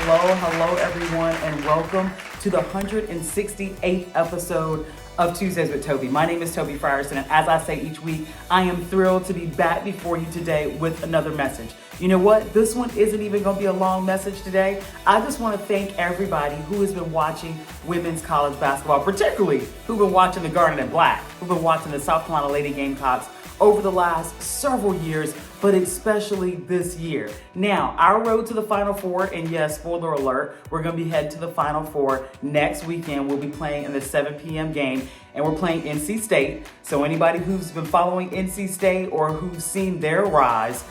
hello everyone, and welcome to the 168th episode of Tuesdays with Toby. My name is Toby Frierson, and as I say each week, I am thrilled to be back before you today with another message. You know what? This one isn't even going to be a long message today. I just want to thank everybody who has been watching women's college basketball, particularly who've been watching the Garnet and Black, who've been watching the South Carolina Lady Gamecocks over the last several years, but especially this year. Now, our road to the Final Four, and yes, spoiler alert, we're going to be heading to the Final Four next weekend. We'll be playing in the 7 p.m. game, and we're playing NC State. So anybody who's been following NC State or who's seen their rise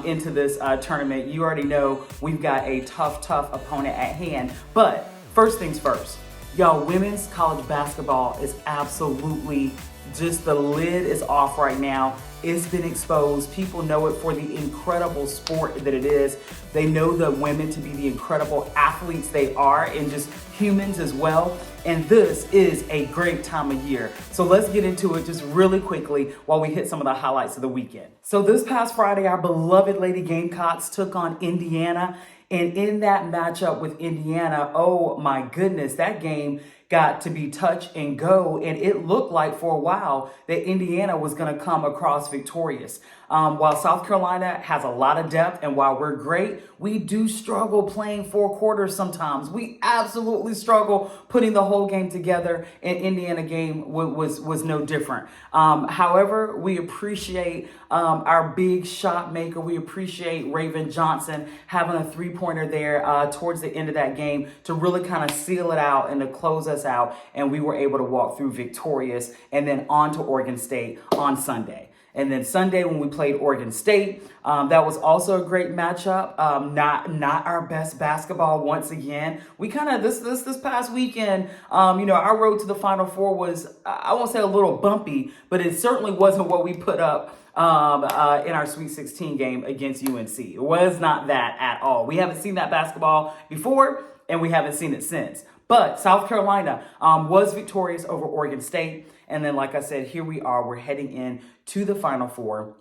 into this tournament, you already know we've got a tough opponent at hand. But first things first, y'all, women's college basketball is absolutely just, the lid is off right now. It's been exposed. People know it for the incredible sport that it is. They know the women to be the incredible athletes they are, and just humans as well. And this is a great time of year. So let's get into it just really quickly while we hit some of the highlights of the weekend. So this past Friday, our beloved Lady Gamecocks took on Indiana. And in that matchup with Indiana, oh my goodness, that game got to be touch and go. And it looked like for a while that Indiana was going to come across victorious. While South Carolina has a lot of depth, and while we're great, we do struggle playing four quarters sometimes. We absolutely struggle putting the whole game together, and Indiana game was no different. However, we appreciate our big shot maker. We appreciate Raven Johnson having a three-pointer there towards the end of that game to really kind of seal it out and to close us out, and we were able to walk through victorious and then on to Oregon State on Sunday. And then Sunday, when we played Oregon State, that was also a great matchup. Not our best basketball once again. We kind of this past weekend, our road to the Final Four was, I won't say a little bumpy, but it certainly wasn't what we put up in our Sweet 16 game against UNC. It was not that at all. We haven't seen that basketball before, and we haven't seen it since. But South Carolina was victorious over Oregon State. And then, like I said, here we are. We're heading in to the Final Four.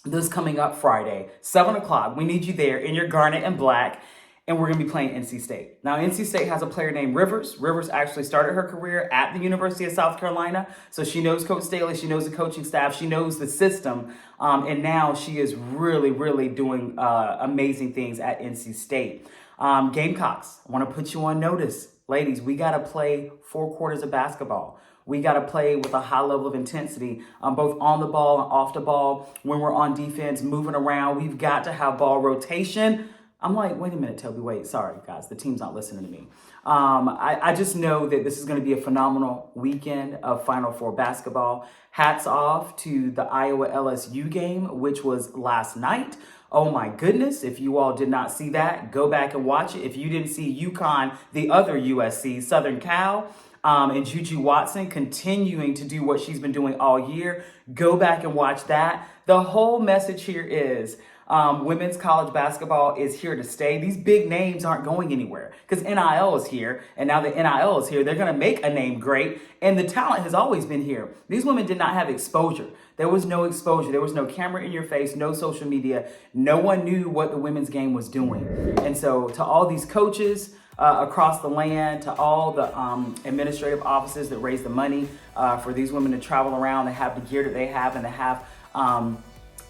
This coming up Friday, 7 o'clock. We need you there in your Garnet and Black. And we're going to be playing NC State. Now, NC State has a player named Rivers. Rivers actually started her career at the University of South Carolina. So she knows Coach Staley. She knows the coaching staff. She knows the system. And now she is really doing amazing things at NC State. Gamecocks, I want to put you on notice. Ladies, we got to play 4 quarters of basketball. We got to play with a high level of intensity, both on the ball and off the ball. When we're on defense, moving around, we've got to have ball rotation. I'm like, wait a minute, Toby, wait, sorry, guys, the team's not listening to me. I just know that this is going to be a phenomenal weekend of Final Four basketball. Hats off to the Iowa LSU game, which was last night. Oh my goodness, if you all did not see that, go back and watch it. If you didn't see UConn, the other USC, Southern Cal, and Juju Watson continuing to do what she's been doing all year, go back and watch that. The whole message here is women's college basketball is here to stay. These big names aren't going anywhere because NIL is here. And now that NIL is here, they're going to make a name great. And the talent has always been here. These women did not have exposure. There was no exposure. There was no camera in your face, no social media. No one knew what the women's game was doing. And so to all these coaches across the land, to all the administrative offices that raise the money for these women to travel around and have the gear that they have, and to have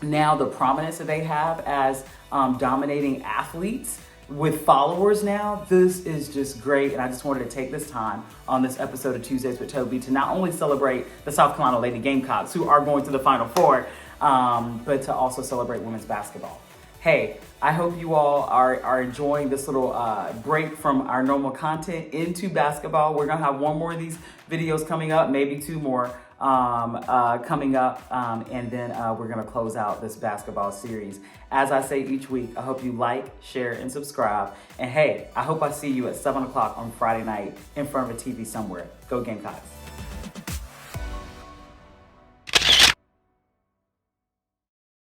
now the prominence that they have as dominating athletes with followers now, this is just great. And I just wanted to take this time on this episode of Tuesdays with Toby to not only celebrate the South Carolina Lady Gamecocks, who are going to the Final Four, but to also celebrate women's basketball. Hey, I hope you all are enjoying this little break from our normal content into basketball. We're going to have one more of these videos coming up, maybe 2 more coming up, and then we're going to close out this basketball series. As I say each week, I hope you like, share, and subscribe. And hey, I hope I see you at 7 o'clock on Friday night in front of a TV somewhere. Go Gamecocks.